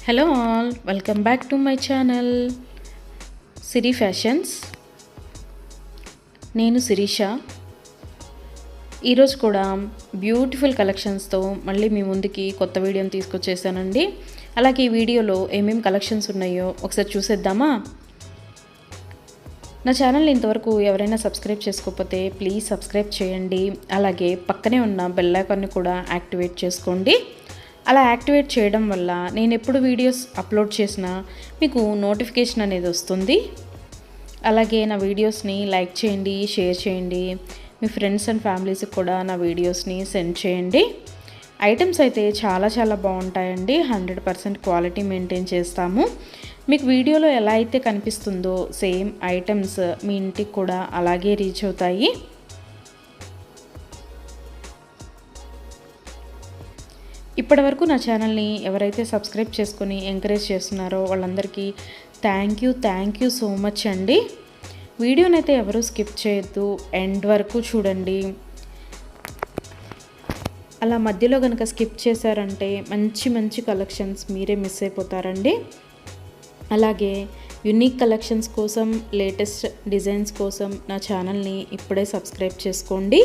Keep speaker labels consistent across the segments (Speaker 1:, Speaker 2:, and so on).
Speaker 1: Hello all, welcome back to my channel Siri fashions. నేను శిరీష. ఈరోజు కూడా బ్యూటిఫుల్ కలెక్షన్స్తో మళ్ళీ మీ ముందుకి కొత్త వీడియోని తీసుకొచ్చేసానండి. అలాగే ఈ వీడియోలో ఏమేమి కలెక్షన్స్ ఉన్నాయో ఒకసారి చూసేద్దామా? నా ఛానల్ని ఇంతవరకు ఎవరైనా సబ్స్క్రైబ్ చేసుకోకపోతే ప్లీజ్ సబ్స్క్రైబ్ చేయండి. అలాగే పక్కనే ఉన్న బెల్ ఐకాన్ని కూడా యాక్టివేట్ చేసుకోండి. అలా యాక్టివేట్ చేయడం వల్ల నేను ఎప్పుడు వీడియోస్ అప్లోడ్ చేసినా మీకు నోటిఫికేషన్ అనేది వస్తుంది. అలాగే నా వీడియోస్ని లైక్ చేయండి, షేర్ చేయండి. మీ ఫ్రెండ్స్ అండ్ ఫ్యామిలీస్కి కూడా నా వీడియోస్ని సెండ్ చేయండి. ఐటమ్స్ అయితే చాలా బాగుంటాయండి. 100% క్వాలిటీ మెయింటైన్ చేస్తాము. మీకు వీడియోలో ఎలా అయితే కనిపిస్తుందో సేమ్ ఐటమ్స్ మీ ఇంటికి కూడా అలాగే రీచ్ అవుతాయి. ఇప్పటివరకు నా ఛానల్ని ఎవరైతే సబ్స్క్రైబ్ చేసుకొని ఎంకరేజ్ చేస్తున్నారో వాళ్ళందరికీ థ్యాంక్ యూ సో మచ్ అండి. వీడియోనైతే ఎవరు స్కిప్ చేయొద్దు, ఎండ్ వరకు చూడండి. అలా మధ్యలో కనుక స్కిప్ చేశారంటే మంచి కలెక్షన్స్ మీరే మిస్ అయిపోతారండి. అలాగే యూనిక్ కలెక్షన్స్ కోసం, లేటెస్ట్ డిజైన్స్ కోసం నా ఛానల్ని ఇప్పుడే సబ్స్క్రైబ్ చేసుకోండి.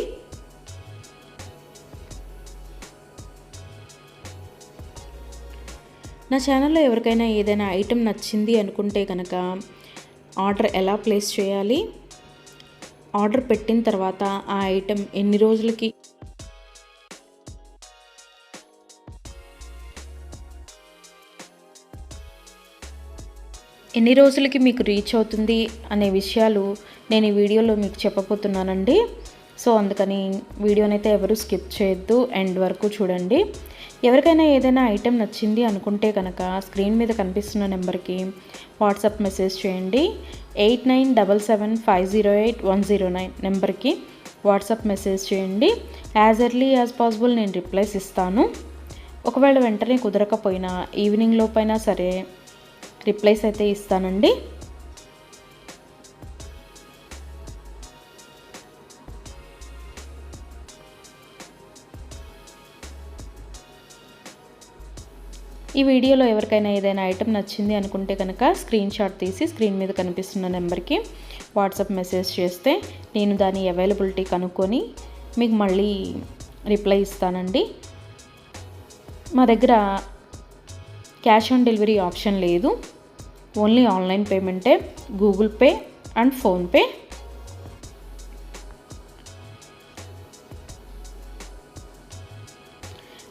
Speaker 1: నా ఛానల్లో ఎవరికైనా ఏదైనా ఐటెం నచ్చింది అనుకుంటే కనుక ఆర్డర్ ఎలా ప్లేస్ చేయాలి, ఆర్డర్ పెట్టిన తర్వాత ఆ ఐటెం ఎన్ని రోజులకి మీకు రీచ్ అవుతుంది అనే విషయాలు నేను ఈ వీడియోలో మీకు చెప్పబోతున్నానండి. సో అందుకని వీడియోనైతే ఎవరు స్కిప్ చేయొద్దు, ఎండ్ వరకు చూడండి. ఎవరికైనా ఏదైనా ఐటెం నచ్చింది అనుకుంటే కనుక స్క్రీన్ మీద కనిపిస్తున్న నెంబర్కి వాట్సాప్ మెసేజ్ చేయండి. 8977508109 నెంబర్కి వాట్సాప్ మెసేజ్ చేయండి. యాజ్ ఎర్లీ యాజ్ పాసిబుల్ నేను రిప్లైస్ ఇస్తాను. ఒకవేళ వెంటనే కుదరకపోయినా ఈవినింగ్ లోపైనా సరే రిప్లైస్ అయితే ఇస్తానండి. ఈ వీడియోలో ఎవరికైనా ఏదైనా ఐటెం నచ్చింది అనుకుంటే కనుక స్క్రీన్ షాట్ తీసి స్క్రీన్ మీద కనిపిస్తున్న నెంబర్కి వాట్సాప్ మెసేజ్ చేస్తే నేను దాని అవైలబిలిటీ కనుక్కొని మీకు మళ్ళీ రిప్లై ఇస్తానండి. మా దగ్గర క్యాష్ ఆన్ డెలివరీ ఆప్షన్ లేదు, ఓన్లీ ఆన్లైన్ పేమెంటే, Google Pay and PhonePe.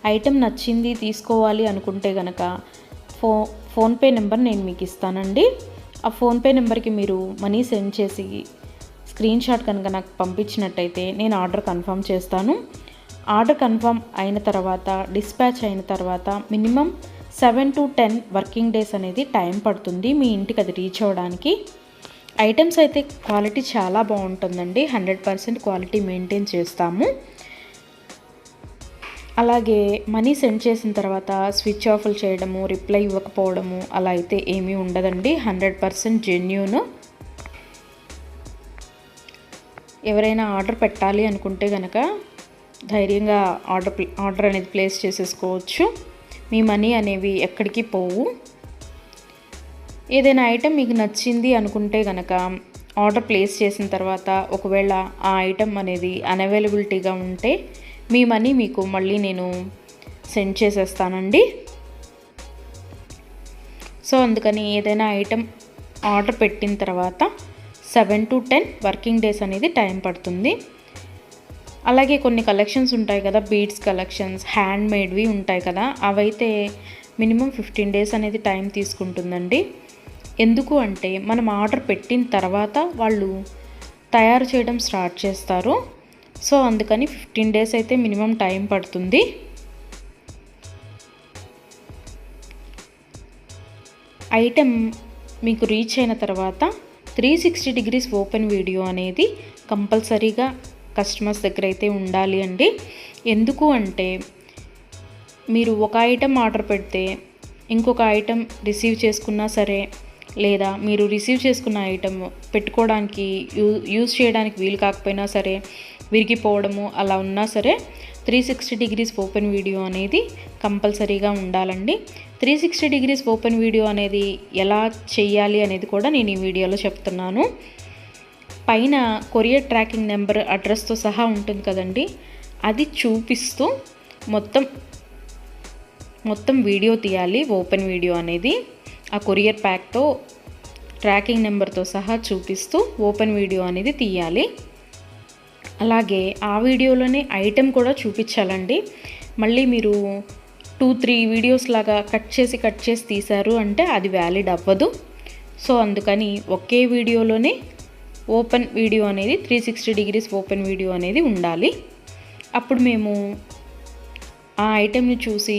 Speaker 1: Item నచ్చింది తీసుకోవాలి అనుకుంటే కనుక ఫోన్పే నెంబర్ నేను మీకు ఇస్తానండి. ఆ ఫోన్పే నెంబర్కి మీరు మనీ సెండ్ చేసి స్క్రీన్ షాట్ కనుక నాకు పంపించినట్టయితే నేను ఆర్డర్ కన్ఫర్మ్ చేస్తాను. ఆర్డర్ కన్ఫర్మ్ అయిన తర్వాత, డిస్పాచ్ అయిన తర్వాత మినిమం 7 to 10 వర్కింగ్ డేస్ అనేది టైం పడుతుంది మీ ఇంటికి అది రీచ్ అవ్వడానికి. ఐటమ్స్ అయితే క్వాలిటీ చాలా బాగుంటుందండి. 100% క్వాలిటీ మెయింటైన్ చేస్తాము. అలాగే మనీ సెండ్ చేసిన తర్వాత స్విచ్ ఆఫ్లు చేయడము, రిప్లై ఇవ్వకపోవడము అలా అయితే ఏమీ ఉండదండి. 100% జెన్యూన్. ఎవరైనా ఆర్డర్ పెట్టాలి అనుకుంటే కనుక ధైర్యంగా ఆర్డర్ అనేది ప్లేస్ చేసేసుకోవచ్చు. మీ మనీ అనేవి ఎక్కడికి పోవు. ఏదైనా ఐటెం మీకు నచ్చింది అనుకుంటే కనుక ఆర్డర్ ప్లేస్ చేసిన తర్వాత ఒకవేళ ఆ ఐటెం అనేది అన్అవైలబిలిటీగా ఉంటే మీ మనీ మీకు మళ్ళీ నేను సెండ్ చేసేస్తానండి. సో అందుకని ఏదైనా ఐటెం ఆర్డర్ పెట్టిన తర్వాత 7 to 10 వర్కింగ్ డేస్ అనేది టైం పడుతుంది. అలాగే కొన్ని కలెక్షన్స్ ఉంటాయి కదా, బీడ్స్ కలెక్షన్స్, హ్యాండ్ మేడ్వి ఉంటాయి కదా, అవైతే మినిమం 15 డేస్ అనేది టైం తీసుకుంటుందండి. ఎందుకు అంటే మనం ఆర్డర్ పెట్టిన తర్వాత వాళ్ళు తయారు చేయడం స్టార్ట్ చేస్తారు. సో అందుకని 15 డేస్ అయితే మినిమం టైం పడుతుంది. ఐటెం మీకు రీచ్ అయిన తర్వాత 360 degrees ఓపెన్ వీడియో అనేది కంపల్సరీగా కస్టమర్స్ దగ్గర అయితే ఉండాలి అండి. ఎందుకు అంటే మీరు ఒక ఐటెం ఆర్డర్ పెడితే ఇంకొక ఐటెం రిసీవ్ చేసుకున్నా సరే, లేదా మీరు రిసీవ్ చేసుకున్న ఐటెం పెట్టుకోవడానికి యూజ్ చేయడానికి వీలు కాకపోయినా సరే, విరిగిపోవడము అలా ఉన్నా సరే 360 degrees ఓపెన్ వీడియో అనేది కంపల్సరీగా ఉండాలండి. 360 డిగ్రీస్ ఓపెన్ వీడియో అనేది ఎలా చేయాలి అనేది కూడా నేను ఈ వీడియోలో చెప్తున్నాను. పైన కొరియర్ ట్రాకింగ్ నెంబర్ అడ్రస్తో సహా ఉంటుంది కదండి, అది చూపిస్తూ మొత్తం వీడియో తీయాలి. ఓపెన్ వీడియో అనేది ఆ కొరియర్ ప్యాక్తో ట్రాకింగ్ నెంబర్తో సహా చూపిస్తూ ఓపెన్ వీడియో అనేది తీయాలి. అలాగే ఆ వీడియోలోనే ఐటెం కూడా చూపించాలండి. మళ్ళీ మీరు 2-3 వీడియోస్ లాగా కట్ చేసి తీశారు అంటే అది వ్యాలిడ్ అవ్వదు. సో అందుకని ఒకే వీడియోలోనే ఓపెన్ వీడియో అనేది 360 డిగ్రీస్ ఓపెన్ వీడియో అనేది ఉండాలి. అప్పుడు మేము ఆ ఐటెంని చూసి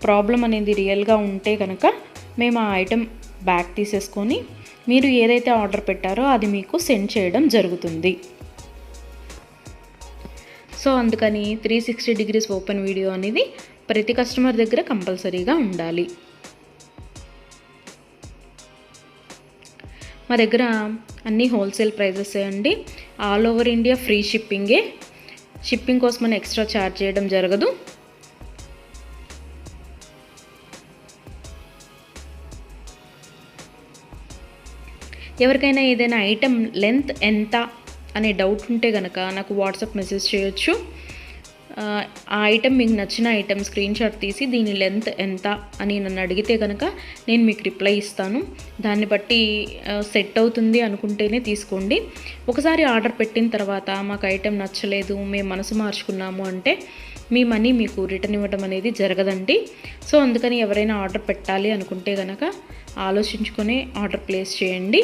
Speaker 1: ప్రాబ్లం అనేది రియల్గా ఉంటే కనుక మేము ఆ ఐటెం బ్యాక్ తీసేసుకొని మీరు ఏదైతే ఆర్డర్ పెట్టారో అది మీకు సెండ్ చేయడం జరుగుతుంది. సో అందుకని 360 డిగ్రీస్ ఓపెన్ వీడియో అనేది ప్రతి కస్టమర్ దగ్గర కంపల్సరీగా ఉండాలి. మా దగ్గర అన్నీ హోల్సేల్ ప్రైజెసే అండి. ఆల్ ఓవర్ ఇండియా ఫ్రీ షిప్పింగే. షిప్పింగ్ కోసం మనం ఎక్స్ట్రా ఛార్జ్ చేయడం జరగదు. ఎవరికైనా ఏదైనా ఐటెం లెంత్ ఎంత అనే డౌట్ ఉంటే కనుక నాకు వాట్సాప్ మెసేజ్ చేయొచ్చు. ఆ ఐటెం మీకు నచ్చిన ఐటెం స్క్రీన్ షాట్ తీసి దీని లెంత్ ఎంత అని నన్ను అడిగితే కనుక నేను మీకు రిప్లై ఇస్తాను. దాన్ని బట్టి సెట్ అవుతుంది అనుకుంటేనే తీసుకోండి. ఒకసారి ఆర్డర్ పెట్టిన తర్వాత మాకు ఐటెం నచ్చలేదు, మేము మనసు మార్చుకున్నాము అంటే మీ మనీ మీకు రిటర్న్ ఇవ్వడం అనేది జరగదండి. సో అందుకని ఎవరైనా ఆర్డర్ పెట్టాలి అనుకుంటే కనుక ఆలోచించుకొని ఆర్డర్ ప్లేస్ చేయండి.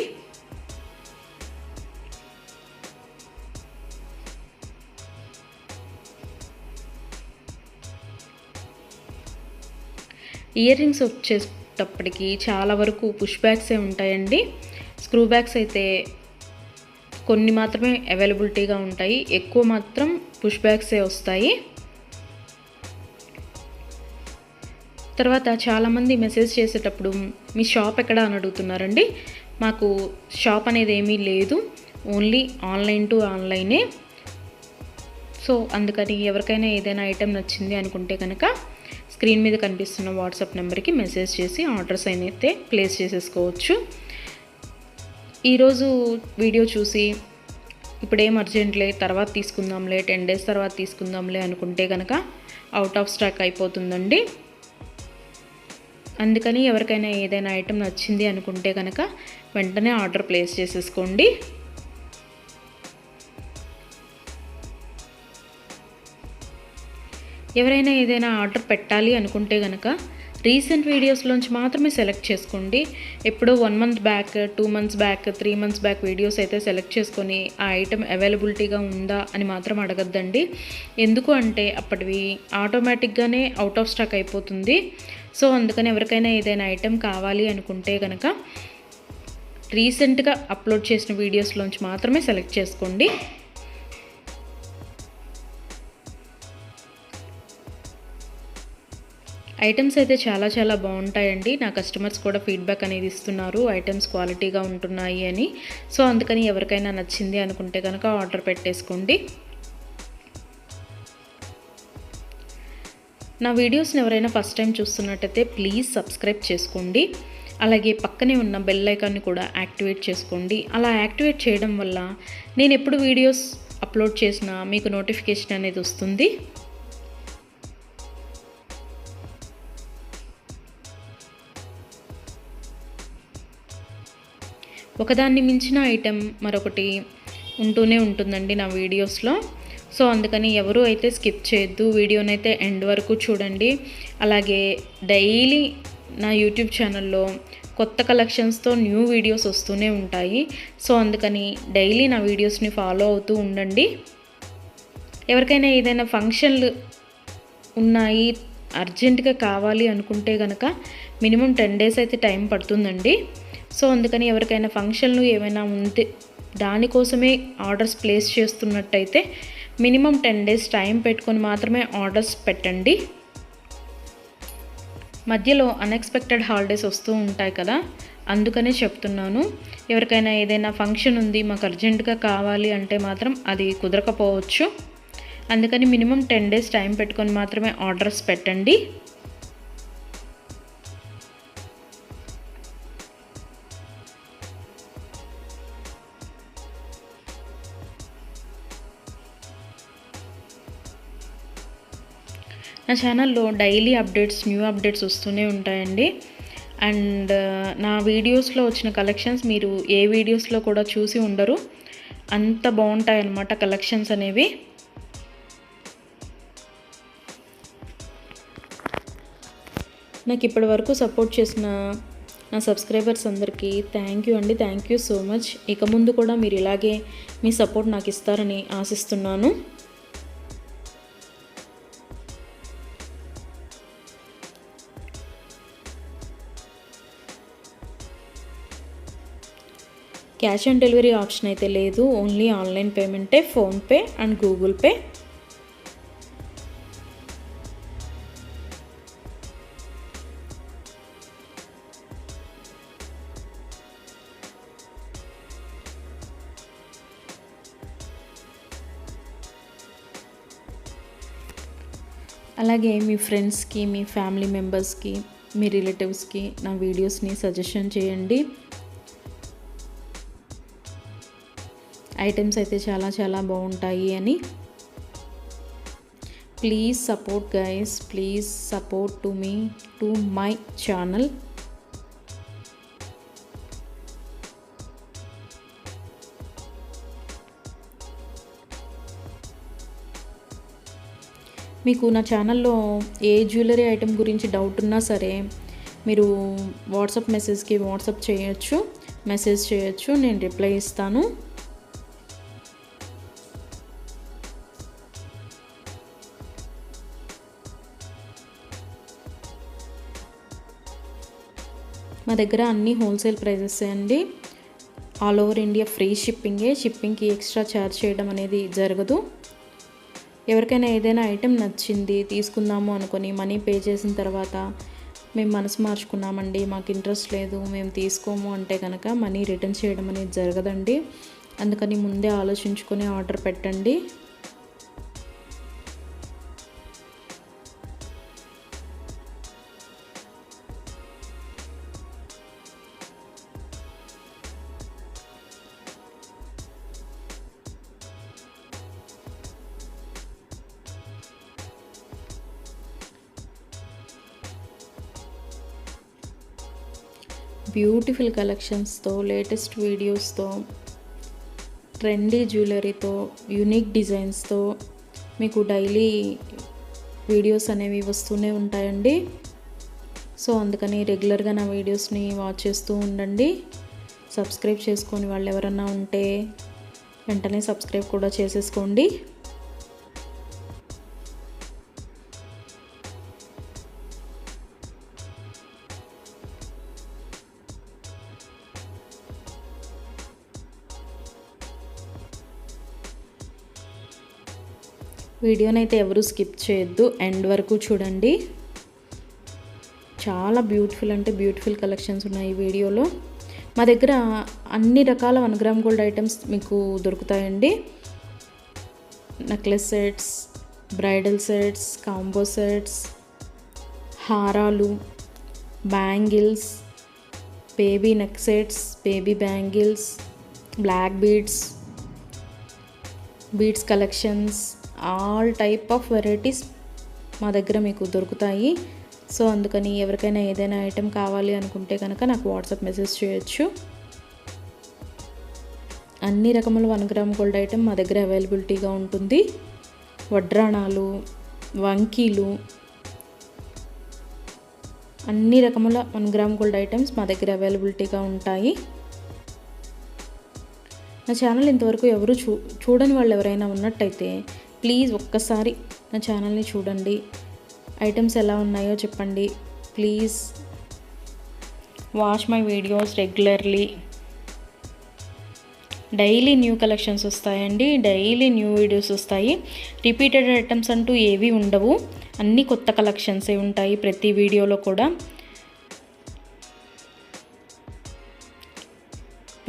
Speaker 1: ఇయర్ రింగ్స్ వచ్చేటప్పటికి చాలా వరకు పుష్ బ్యాగ్సే ఉంటాయండి. స్క్రూ బ్యాగ్స్ అయితే కొన్ని మాత్రమే అవైలబిలిటీగా ఉంటాయి, ఎక్కువ మాత్రం పుష్ బ్యాగ్సే వస్తాయి. తర్వాత చాలామంది మెసేజ్ చేసేటప్పుడు మీ షాప్ ఎక్కడ అని అడుగుతున్నారండి. మాకు షాప్ అనేది ఏమీ లేదు, ఓన్లీ ఆన్లైన్ టు ఆన్లైనే. సో అందుకని ఎవరికైనా ఏదైనా ఐటెం నచ్చింది అనుకుంటే కనుక స్క్రీన్ మీద కనిపిస్తున్న వాట్సాప్ నెంబర్కి మెసేజ్ చేసి ఆర్డర్స్ అయితే ప్లేస్ చేసేసుకోవచ్చు. ఈరోజు వీడియో చూసి ఇప్పుడేం అర్జెంట్లే తర్వాత తీసుకుందాంలే, 10 days తర్వాత తీసుకుందాంలే అనుకుంటే కనుక అవుట్ ఆఫ్ స్టాక్ అయిపోతుందండి. అందుకని ఎవరికైనా ఏదైనా ఐటెం నచ్చింది అనుకుంటే కనుక వెంటనే ఆర్డర్ ప్లేస్ చేసేసుకోండి. ఎవరైనా ఏదైనా ఆర్డర్ పెట్టాలి అనుకుంటే కనుక రీసెంట్ వీడియోస్లోంచి మాత్రమే సెలెక్ట్ చేసుకోండి. ఎప్పుడో 1 month back, 2 months back, 3 months back videos అయితే సెలెక్ట్ చేసుకొని ఆ ఐటెం అవైలబిలిటీగా ఉందా అని మాత్రం అడగద్దండి. ఎందుకు అంటే అప్పటివి ఆటోమేటిక్గానే అవుట్ ఆఫ్ స్టాక్ అయిపోతుంది. సో అందుకని ఎవరికైనా ఏదైనా ఐటెం కావాలి అనుకుంటే కనుక రీసెంట్గా అప్లోడ్ చేసిన వీడియోస్లోంచి మాత్రమే సెలెక్ట్ చేసుకోండి. ఐటమ్స్ అయితే చాలా చాలా బాగుంటాయండి. నా కస్టమర్స్ కూడా ఫీడ్బ్యాక్ అనేది ఇస్తున్నారు, ఐటమ్స్ క్వాలిటీగా ఉంటున్నాయి అని. సో అందుకని ఎవరికైనా నచ్చింది అనుకుంటే కనుక ఆర్డర్ పెట్టేసుకోండి. నా వీడియోస్ని ఎవరైనా ఫస్ట్ టైం చూస్తున్నట్టయితే ప్లీజ్ సబ్స్క్రైబ్ చేసుకోండి. అలాగే పక్కనే ఉన్న బెల్ ఐకాన్ని కూడా యాక్టివేట్ చేసుకోండి. అలా యాక్టివేట్ చేయడం వల్ల నేను ఎప్పుడు వీడియోస్ అప్లోడ్ చేసినా మీకు నోటిఫికేషన్ అనేది వస్తుంది. ఒకదాన్ని మించిన ఐటెం మరొకటి ఉంటూనే ఉంటుందండి నా వీడియోస్లో. సో అందుకని ఎవరు అయితే స్కిప్ చేయొద్దు, వీడియోనైతే ఎండ్ వరకు చూడండి. అలాగే డైలీ నా యూట్యూబ్ ఛానల్లో కొత్త కలెక్షన్స్తో న్యూ వీడియోస్ వస్తూనే ఉంటాయి. సో అందుకని డైలీ నా వీడియోస్ని ఫాలో అవుతూ ఉండండి. ఎవరికైనా ఏదైనా ఫంక్షన్లు ఉన్నాయి, అర్జెంటుగా కావాలి అనుకుంటే కనుక మినిమం 10 days అయితే టైం పడుతుందండి. సో అందుకని ఎవరికైనా ఫంక్షన్లు ఏమైనా ఉంటే దానికోసమే ఆర్డర్స్ ప్లేస్ చేస్తున్నట్టయితే మినిమం 10 days టైం పెట్టుకొని మాత్రమే ఆర్డర్స్ పెట్టండి. మధ్యలో అన్ఎక్స్పెక్టెడ్ హాలిడేస్ వస్తూ ఉంటాయి కదా, అందుకనే చెప్తున్నాను. ఎవరికైనా ఏదైనా ఫంక్షన్ ఉంది మాకు అర్జెంటుగా కావాలి అంటే మాత్రం అది కుదరకపోవచ్చు. అందుకని మినిమం 10 days టైం పెట్టుకొని మాత్రమే ఆర్డర్స్ పెట్టండి. నా ఛానల్లో డైలీ అప్డేట్స్, న్యూ అప్డేట్స్ వస్తూనే ఉంటాయండి. అండ్ నా వీడియోస్లో వచ్చిన కలెక్షన్స్ మీరు ఏ వీడియోస్లో కూడా చూసి ఉండరు, అంత బాగుంటాయి అన్నమాట కలెక్షన్స్ అనేవి. నాకు ఇప్పటి వరకు సపోర్ట్ చేసిన నా సబ్స్క్రైబర్స్ అందరికీ థ్యాంక్ యూ అండి. Thank you so much. ఇక ముందు కూడా మీరు ఇలాగే మీ సపోర్ట్ నాకు ఇస్తారని ఆశిస్తున్నాను. క్యాష్ ఆన్ డెలివరీ ఆప్షన్ అయితే లేదు, ఓన్లీ ఆన్లైన్ పేమెంటే, ఫోన్పే అండ్ గూగుల్ పే. అలాగే మీ ఫ్రెండ్స్కి, మీ ఫ్యామిలీ మెంబర్స్కి, మీ రిలేటివ్స్కి నా వీడియోస్ని సజెషన్ చేయండి. ఐటమ్స్ అయితే చాలా చాలా బాగుంటాయి అని. Please support guys, please support to me, to my channel. మీకు నా ఛానల్లో ఏ జ్యువెలరీ ఐటెం గురించి డౌట్ ఉన్నా సరే మీరు వాట్సాప్ మెసేజ్కి వాట్సాప్ చేయొచ్చు, మెసేజ్ చేయొచ్చు, నేను రిప్లై ఇస్తాను. మా దగ్గర అన్ని హోల్సేల్ ప్రైజెస్ అండి. ఆల్ ఓవర్ ఇండియా ఫ్రీ షిప్పింగే. షిప్పింగ్కి ఎక్స్ట్రా ఛార్జ్ చేయడం అనేది జరగదు. ఎవరికైనా ఏదైనా ఐటెం నచ్చింది తీసుకుందాము అనుకొని మనీ పే చేసిన తర్వాత మేము మనసు మార్చుకున్నామండి, మాకు ఇంట్రెస్ట్ లేదు, మేము తీసుకోము అంటే కనుక మనీ రిటర్న్ చేయడం అనేది జరగదండి. అందుకని ముందే ఆలోచించుకొని ఆర్డర్ పెట్టండి. బ్యూటిఫుల్ కలెక్షన్స్తో, లేటెస్ట్ వీడియోస్తో, ట్రెండీ జ్యువెలరీతో, యూనిక్ డిజైన్స్తో మీకు డైలీ వీడియోస్ అనేవి వస్తూనే ఉంటాయండి. సో అందుకని రెగ్యులర్గా నా వీడియోస్ని వాచ్ చేస్తూ ఉండండి. సబ్స్క్రైబ్ చేసుకొని వాళ్ళు ఎవరన్నా ఉంటే వెంటనే సబ్స్క్రైబ్ కూడా చేసేసుకోండి. వీడియోని అయితే ఎవరు స్కిప్ చేయొద్దు, ఎండ్ వరకు చూడండి. చాలా బ్యూటిఫుల్ అంటే బ్యూటిఫుల్ కలెక్షన్స్ ఉన్నాయి ఈ వీడియోలో. మా దగ్గర అన్ని రకాల 1 గ్రామ్ గోల్డ్ ఐటమ్స్ మీకు దొరుకుతాయండి. Necklace sets, bridal sets, combo sets, హారాలు, bangles, baby neck sets, baby bangles, black beads collections, all type of varieties మా దగ్గర మీకు దొరుకుతాయి. సో అందుకని ఎవరికైనా ఏదైనా ఐటెం కావాలి అనుకుంటే కనుక నాకు వాట్సాప్ మెసేజ్ చేయొచ్చు. అన్ని రకముల 1 గ్రామ్ గోల్డ్ ఐటెం మా దగ్గర అవైలబిలిటీగా ఉంటుంది. వడ్రాణాలు, వంకీలు, అన్ని రకముల 1 గ్రామ్ గోల్డ్ ఐటమ్స్ మా దగ్గర అవైలబిలిటీగా ఉంటాయి. నా ఛానల్ ఇంతవరకు ఎవరు చూడని వాళ్ళు ఎవరైనా ఉన్నట్టయితే ప్లీజ్ ఒక్కసారి నా ఛానల్ని చూడండి. ఐటమ్స్ ఎలా ఉన్నాయో చెప్పండి. Please watch my videos regularly. Daily new collections వస్తాయండి, డైలీ న్యూ వీడియోస్ వస్తాయి. రిపీటెడ్ ఐటమ్స్ అంటూ ఏవి ఉండవు, అన్నీ కొత్త కలెక్షన్సే ఉంటాయి ప్రతి వీడియోలో కూడా.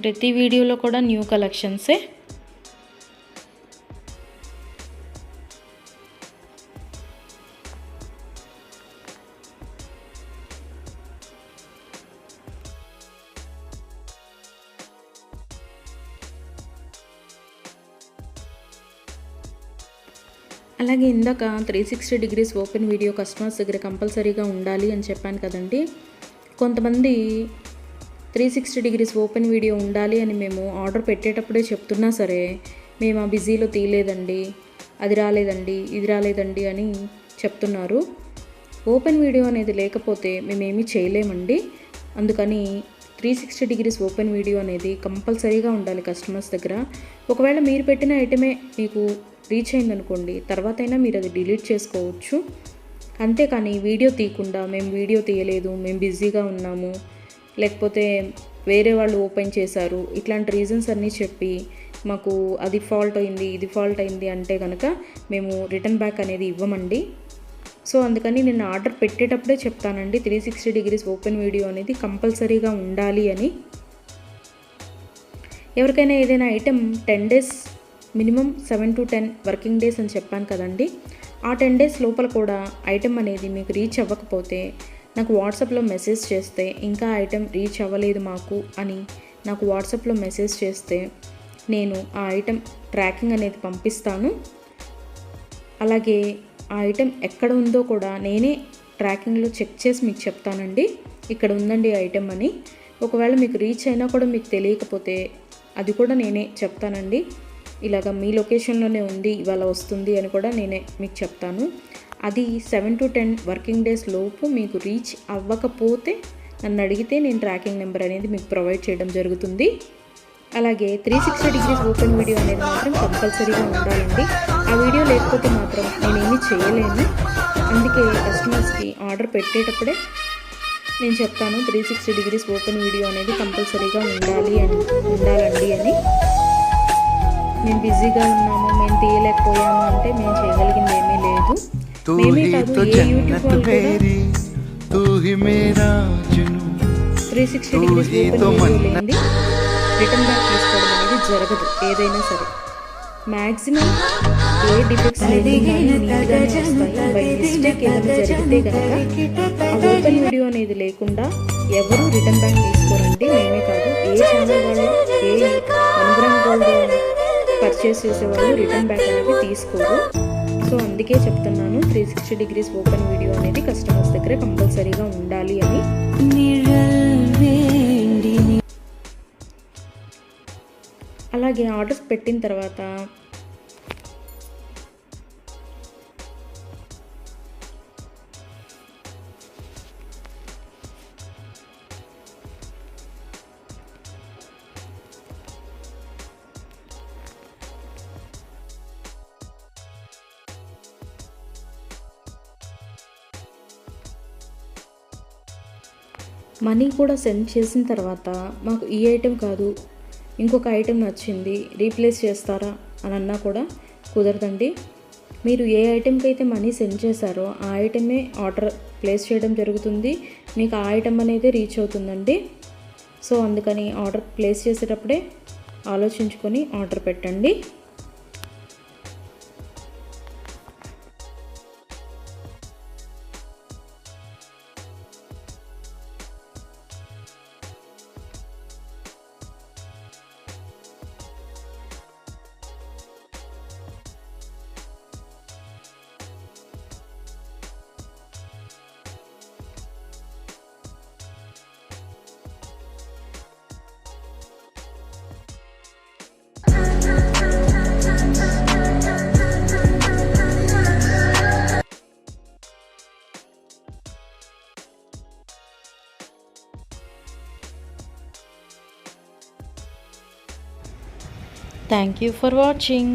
Speaker 1: ప్రతి వీడియోలో కూడా న్యూ కలెక్షన్సే. అలాగే ఇందాక 360 డిగ్రీస్ ఓపెన్ వీడియో కస్టమర్స్ దగ్గర కంపల్సరీగా ఉండాలి అని చెప్పాను కదండి. కొంతమంది 360 డిగ్రీస్ ఓపెన్ వీడియో ఉండాలి అని మేము ఆర్డర్ పెట్టేటప్పుడే చెప్తున్నా సరే, మేము ఆ బిజీలో తీయలేదండి, అది రాలేదండి, ఇది రాలేదండి అని చెప్తున్నారు. ఓపెన్ వీడియో అనేది లేకపోతే మేమేమీ చేయలేమండి. అందుకని 360 డిగ్రీస్ ఓపెన్ వీడియో అనేది కంపల్సరీగా ఉండాలి కస్టమర్స్ దగ్గర. ఒకవేళ మీరు పెట్టిన ఐటమే మీకు రీచ్ అయిందనుకోండి, తర్వాత అయినా మీరు అది డిలీట్ చేసుకోవచ్చు. అంతేకాని వీడియో తీయకుండా మేము వీడియో తీయలేదు, మేము బిజీగా ఉన్నాము, లేకపోతే వేరే వాళ్ళు ఓపెన్ చేశారు, ఇట్లాంటి రీజన్స్ అన్నీ చెప్పి మాకు అది ఫాల్ట్ అయింది, ఇది ఫాల్ట్ అయింది అంటే కనుక మేము రిటర్న్ బ్యాక్ అనేది ఇవ్వమండి. సో అందుకని నేను ఆర్డర్ పెట్టేటప్పుడే చెప్తానండి 360 డిగ్రీస్ ఓపెన్ వీడియో అనేది కంపల్సరీగా ఉండాలి అని. ఎవరికైనా ఏదైనా item 10 days minimum 7 to 10 working days అని చెప్పాను కదండి. ఆ 10 డేస్ లోపల కూడా ఐటెం అనేది మీకు రీచ్ అవ్వకపోతే నాకు వాట్సాప్లో మెసేజ్ చేస్తే, ఇంకా ఐటెం రీచ్ అవ్వలేదు మాకు అని నాకు వాట్సాప్లో మెసేజ్ చేస్తే నేను ఆ ఐటెం ట్రాకింగ్ అనేది పంపిస్తాను. అలాగే ఆ ఐటెం ఎక్కడ ఉందో కూడా నేనే ట్రాకింగ్లో చెక్ చేసి మీకు చెప్తానండి, ఇక్కడ ఉందండి ఐటెం అని. ఒకవేళ మీకు రీచ్ అయినా కూడా మీకు తెలియకపోతే అది కూడా నేనే చెప్తానండి, ఇలాగ మీ లొకేషన్లోనే ఉంది, ఇవాళ వస్తుంది అని కూడా నేనే మీకు చెప్తాను. అది 7 to 10 వర్కింగ్ డేస్ లోపు మీకు రీచ్ అవ్వకపోతే నన్ను అడిగితే నేను ట్రాకింగ్ నెంబర్ అనేది మీకు ప్రొవైడ్ చేయడం జరుగుతుంది. అలాగే 360 డిగ్రీస్ ఓపెన్ వీడియో అనేది మాత్రం కంపల్సరీగా ఉండాలండి. ఆ వీడియో లేకపోతే మాత్రం నేనేమీ చేయలేను. అందుకే కస్టమర్స్కి ఆర్డర్ పెట్టేటప్పుడే నేను చెప్తాను 360 డిగ్రీస్ ఓపెన్ వీడియో అనేది కంపల్సరీగా ఉండాలండి అని. మేము బిజీగా ఉన్నాము, మేము తీయలేకపోయాము అంటే మేము చేయగలిగింది ఏమీ లేదు. మేమే కాదు, ఏ యూట్యూబ్ వాళ్ళు కూడా 360 డిగ్రీస్ ఓపెన్ వీడియో లేనిది రిటర్న్ బ్యాక్ తీసుకోవడం అనేది జరగదు. ఏదైనా సరే మ్యాక్సిమం ఏ డిఫెక్ట్స్ నీట్గానే వస్తాయి. బై మిస్టేక్ ఏదైనా జరిగితే కనుక ఆ ఓపెన్ వీడియో అనేది లేకుండా ఎవరు రిటర్న్ బ్యాక్ తీసుకోరండి. మేమే కాదు, ఏ ఛానల్ వాళ్ళు, ఏ 1 గ్రామ్ గోల్డ్ పర్చేస్ చేసేవాళ్ళు రిటర్న్ బ్యాక్ అనేది తీసుకోరు. సో అందుకే చెప్తున్నాను 360 డిగ్రీస్ ఓపెన్ వీడియో అనేది కస్టమర్స్ దగ్గర కంపల్సరీగా ఉండాలి అని. అలాగే ఆర్డర్స్ పెట్టిన తర్వాత మనీ కూడా సెండ్ చేసిన తర్వాత మాకు ఈ ఐటెం కాదు, ఇంకొక ఐటెం నచ్చింది, రీప్లేస్ చేస్తారా అని అన్నా కూడా కుదరదండి. మీరు ఏ ఐటెంకి అయితే మనీ సెండ్ చేశారో ఆ ఐటమే ఆర్డర్ ప్లేస్ చేయడం జరుగుతుంది, మీకు ఆ ఐటెం అనేది రీచ్ అవుతుందండి. సో అందుకని ఆర్డర్ ప్లేస్ చేసేటప్పుడే ఆలోచించుకొని ఆర్డర్ పెట్టండి. Thank you for watching.